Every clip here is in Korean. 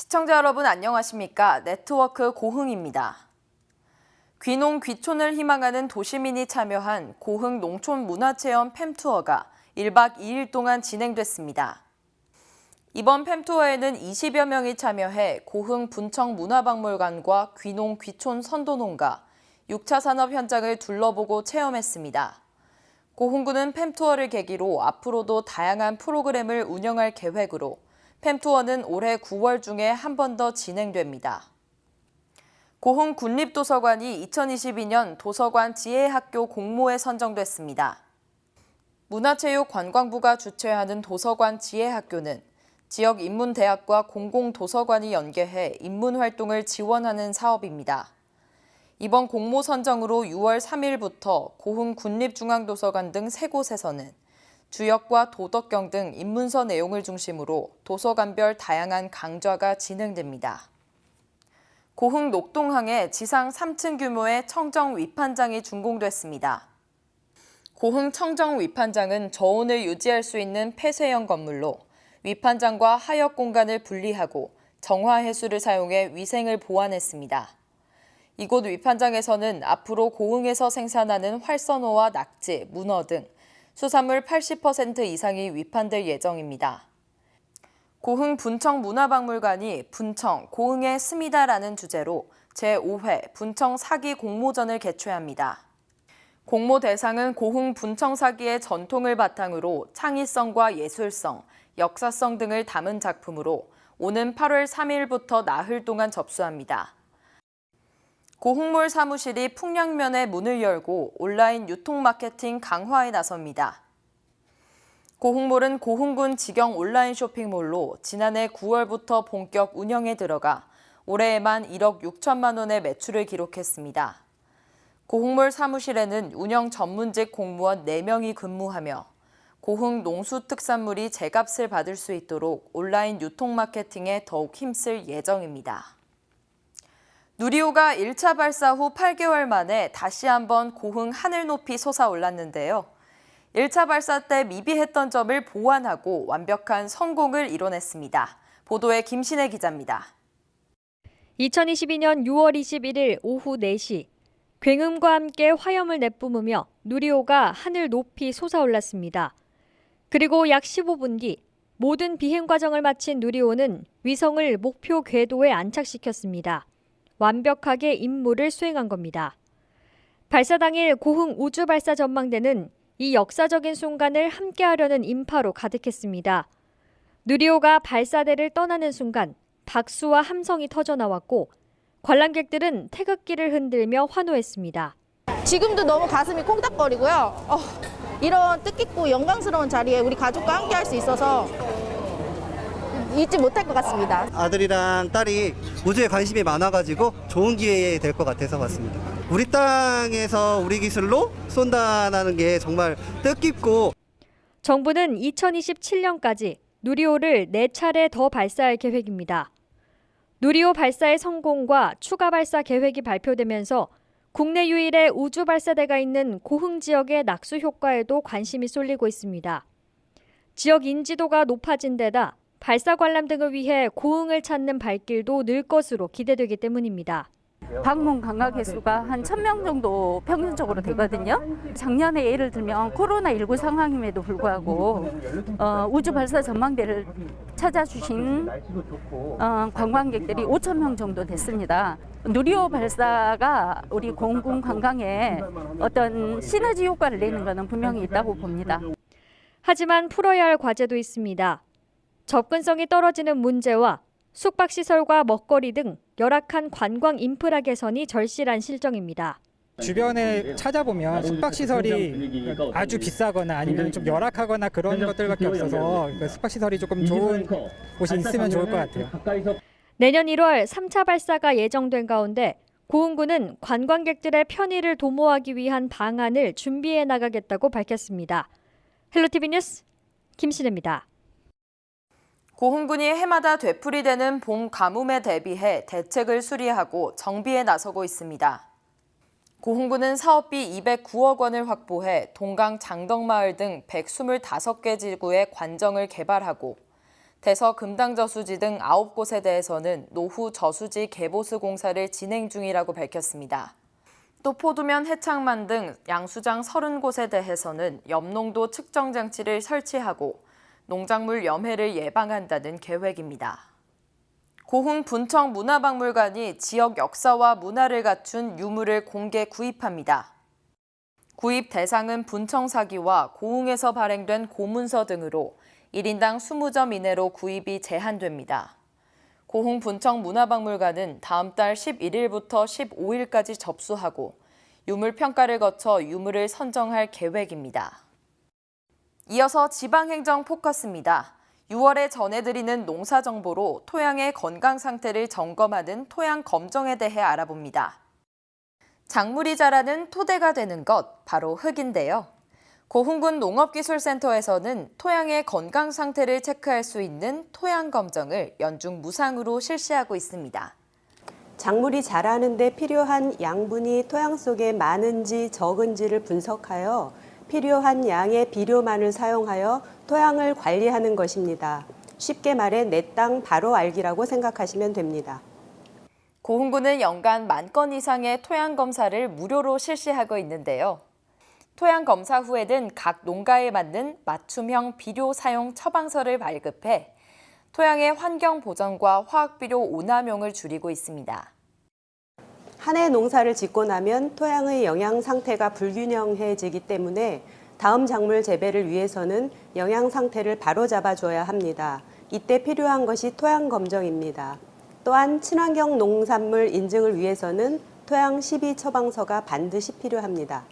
시청자 여러분 안녕하십니까? 네트워크 고흥입니다. 귀농 귀촌을 희망하는 도시민이 참여한 고흥 농촌 문화체험 팸투어가 1박 2일 동안 진행됐습니다. 이번 팸투어에는 20여 명이 참여해 고흥 분청 문화박물관과 귀농 귀촌 선도농가, 6차 산업 현장을 둘러보고 체험했습니다. 고흥군은 팸투어를 계기로 앞으로도 다양한 프로그램을 운영할 계획으로 팸투어는 올해 9월 중에 한 번 더 진행됩니다. 고흥 군립도서관이 2022년 도서관 지혜학교 공모에 선정됐습니다. 문화체육관광부가 주최하는 도서관 지혜학교는 지역 인문대학과 공공도서관이 연계해 인문활동을 지원하는 사업입니다. 이번 공모 선정으로 6월 3일부터 고흥 군립중앙도서관 등 3곳에서는 주역과 도덕경 등 입문서 내용을 중심으로 도서관별 다양한 강좌가 진행됩니다. 고흥 녹동항에 지상 3층 규모의 청정 위판장이 준공됐습니다. 고흥 청정 위판장은 저온을 유지할 수 있는 폐쇄형 건물로 위판장과 하역 공간을 분리하고 정화해수를 사용해 위생을 보완했습니다. 이곳 위판장에서는 앞으로 고흥에서 생산하는 활선어와 낙지, 문어 등 수산물 80% 이상이 위판될 예정입니다. 고흥 분청 문화박물관이 분청, 고흥에 스미다라는 주제로 제5회 분청 사기 공모전을 개최합니다. 공모 대상은 고흥 분청 사기의 전통을 바탕으로 창의성과 예술성, 역사성 등을 담은 작품으로 오는 8월 3일부터 나흘 동안 접수합니다. 고흥몰 사무실이 풍량면에 문을 열고 온라인 유통 마케팅 강화에 나섭니다. 고흥몰은 고흥군 직영 온라인 쇼핑몰로 지난해 9월부터 본격 운영에 들어가 올해에만 1억 6천만 원의 매출을 기록했습니다. 고흥몰 사무실에는 운영 전문직 공무원 4명이 근무하며 고흥 농수특산물이 제값을 받을 수 있도록 온라인 유통 마케팅에 더욱 힘쓸 예정입니다. 누리호가 1차 발사 후 8개월 만에 다시 한번 고흥 하늘 높이 솟아올랐는데요. 1차 발사 때 미비했던 점을 보완하고 완벽한 성공을 이뤄냈습니다. 보도에 김신혜 기자입니다. 2022년 6월 21일 오후 4시, 굉음과 함께 화염을 내뿜으며 누리호가 하늘 높이 솟아올랐습니다. 그리고 약 15분 뒤 모든 비행 과정을 마친 누리호는 위성을 목표 궤도에 안착시켰습니다. 완벽하게 임무를 수행한 겁니다. 발사 당일 고흥 우주발사 전망대는 이 역사적인 순간을 함께하려는 인파로 가득했습니다. 누리호가 발사대를 떠나는 순간 박수와 함성이 터져나왔고 관람객들은 태극기를 흔들며 환호했습니다. 지금도 너무 가슴이 콩닥거리고요. 이런 뜻깊고 영광스러운 자리에 우리 가족과 함께 할 수 있어서 잊지 못할 것 같습니다. 아들이랑 딸이 우주에 관심이 많아가지고 좋은 기회 될 것 같아서 왔습니다. 우리 땅에서 우리 기술로 쏜다는 게 정말 뜻깊고. 정부는 2027년까지 누리호를 4차례 더 발사할 계획입니다. 누리호 발사의 성공과 추가 발사 계획이 발표되면서 국내 유일의 우주 발사대가 있는 고흥 지역의 낙수 효과에도 관심이 쏠리고 있습니다. 지역 인지도가 높아진 데다 발사 관람 등을 위해 고흥을 찾는 발길도 늘 것으로 기대되기 때문입니다. 방문 관광 횟수가 한 1,000명 정도 평균적으로 되거든요. 작년에 예를 들면 코로나19 상황임에도 불구하고 우주 발사 전망대를 찾아주신 관광객들이 5,000명 정도 됐습니다. 누리호 발사가 우리 고흥군 관광에 어떤 시너지 효과를 내는 것은 분명히 있다고 봅니다. 하지만 풀어야 할 과제도 있습니다. 접근성이 떨어지는 문제와 숙박시설과 먹거리 등 열악한 관광 인프라 개선이 절실한 실정입니다. 주변에 찾아보면 숙박시설이 아주 비싸거나 아니면 좀 열악하거나 그런 것들밖에 없어서 숙박시설이 조금 좋은 곳이 있으면 좋을 것 같아요. 내년 1월 3차 발사가 예정된 가운데 고흥군은 관광객들의 편의를 도모하기 위한 방안을 준비해 나가겠다고 밝혔습니다. 헬로티비 뉴스 김신혜입니다. 고흥군이 해마다 되풀이되는 봄 가뭄에 대비해 대책을 수리하고 정비에 나서고 있습니다. 고흥군은 사업비 209억 원을 확보해 동강 장덕마을 등 125개 지구의 관정을 개발하고 대서 금당저수지 등 9곳에 대해서는 노후 저수지 개보수 공사를 진행 중이라고 밝혔습니다. 또 포두면 해창만 등 양수장 30곳에 대해서는 염농도 측정 장치를 설치하고 농작물 염해를 예방한다는 계획입니다. 고흥 분청 문화박물관이 지역 역사와 문화를 갖춘 유물을 공개 구입합니다. 구입 대상은 분청사기와 고흥에서 발행된 고문서 등으로 1인당 20점 이내로 구입이 제한됩니다. 고흥 분청 문화박물관은 다음 달 11일부터 15일까지 접수하고 유물 평가를 거쳐 유물을 선정할 계획입니다. 이어서 지방행정 포커스입니다. 6월에 전해드리는 농사 정보로 토양의 건강 상태를 점검하는 토양 검정에 대해 알아봅니다. 작물이 자라는 토대가 되는 것, 바로 흙인데요. 고흥군 농업기술센터에서는 토양의 건강 상태를 체크할 수 있는 토양 검정을 연중 무상으로 실시하고 있습니다. 작물이 자라는 데 필요한 양분이 토양 속에 많은지 적은지를 분석하여 필요한 양의 비료만을 사용하여 토양을 관리하는 것입니다. 쉽게 말해 내 땅 바로 알기라고 생각하시면 됩니다. 고흥군은 연간 10,000건 이상의 토양 검사를 무료로 실시하고 있는데요. 토양 검사 후에는 각 농가에 맞는 맞춤형 비료 사용 처방서를 발급해 토양의 환경 보전과 화학비료 오남용을 줄이고 있습니다. 한 해 농사를 짓고 나면 토양의 영양 상태가 불균형해지기 때문에 다음 작물 재배를 위해서는 영양 상태를 바로잡아 줘야 합니다. 이때 필요한 것이 토양 검정입니다. 또한 친환경 농산물 인증을 위해서는 토양 12 처방서가 반드시 필요합니다.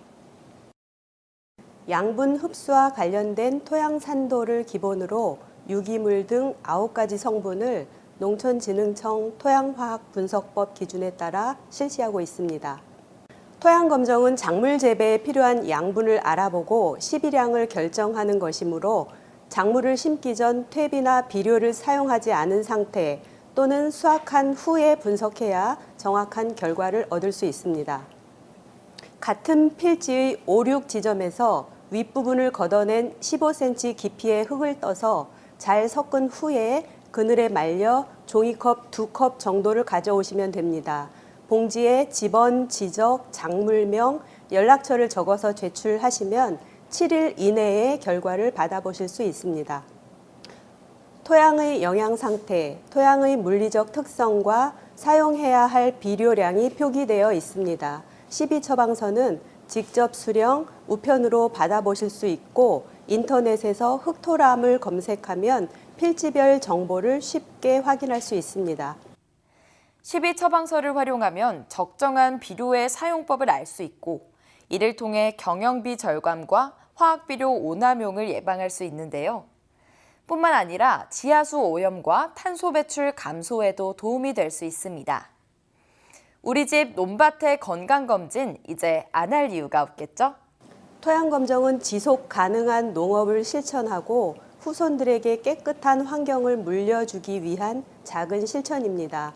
양분 흡수와 관련된 토양 산도를 기본으로 유기물 등 9가지 성분을 농촌진흥청 토양화학분석법 기준에 따라 실시하고 있습니다. 토양 검정은 작물 재배에 필요한 양분을 알아보고 시비량을 결정하는 것이므로 작물을 심기 전 퇴비나 비료를 사용하지 않은 상태 또는 수확한 후에 분석해야 정확한 결과를 얻을 수 있습니다. 같은 필지의 5, 6지점에서 윗부분을 걷어낸 15cm 깊이의 흙을 떠서 잘 섞은 후에 그늘에 말려 종이컵 2컵 정도를 가져오시면 됩니다. 봉지에 집원, 지적, 작물명, 연락처를 적어서 제출하시면 7일 이내에 결과를 받아보실 수 있습니다. 토양의 영양 상태, 토양의 물리적 특성과 사용해야 할 비료량이 표기되어 있습니다. 12 처방서는 직접 수령, 우편으로 받아보실 수 있고 인터넷에서 흙토람을 검색하면 필지별 정보를 쉽게 확인할 수 있습니다. 12 처방서를 활용하면 적정한 비료의 사용법을 알 수 있고 이를 통해 경영비 절감과 화학비료 오남용을 예방할 수 있는데요. 뿐만 아니라 지하수 오염과 탄소 배출 감소에도 도움이 될 수 있습니다. 우리 집 논밭의 건강검진 이제 안 할 이유가 없겠죠? 토양 검정은 지속 가능한 농업을 실천하고 후손들에게 깨끗한 환경을 물려주기 위한 작은 실천입니다.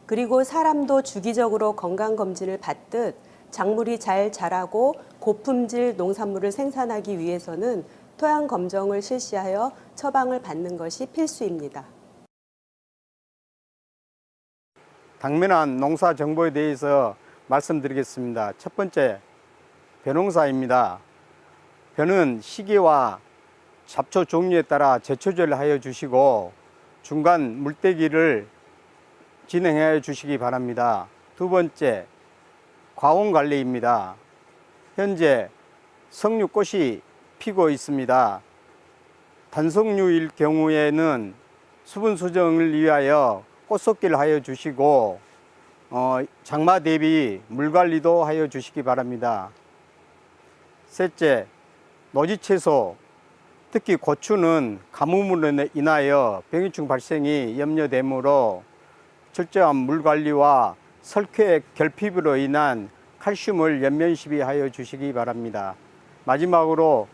그리고 사람도 주기적으로 건강검진을 받듯 작물이 잘 자라고 고품질 농산물을 생산하기 위해서는 토양 검정을 실시하여 처방을 받는 것이 필수입니다. 당면한 농사 정보에 대해서 말씀드리겠습니다. 첫 번째, 벼농사입니다. 벼는 시기와 잡초 종류에 따라 제초제를 하여 주시고 중간 물때기를 진행해 주시기 바랍니다. 두 번째, 과온 관리입니다. 현재 석류꽃이 피고 있습니다. 단석류일 경우에는 수분 수정을 위하여 꽃속기를 하여 주시고 장마 대비 물 관리도 하여 주시기 바랍니다. 셋째, 노지채소, 특히 고추는 가뭄으로 인하여 병해충 발생이 염려되므로 철저한 물 관리와 설쾌 결핍으로 인한 칼슘을 연면시비하여 주시기 바랍니다. 마지막으로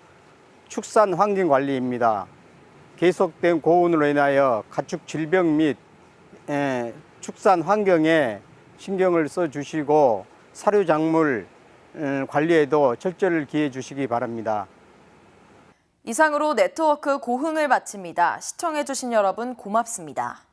축산 환경 관리입니다. 계속된 고온으로 인하여 가축 질병 및 축산 환경에 신경을 써 주시고 사료 작물 관리에도 철저를 기해 주시기 바랍니다. 이상으로 네트워크 고흥을 마칩니다. 시청해주신 여러분 고맙습니다.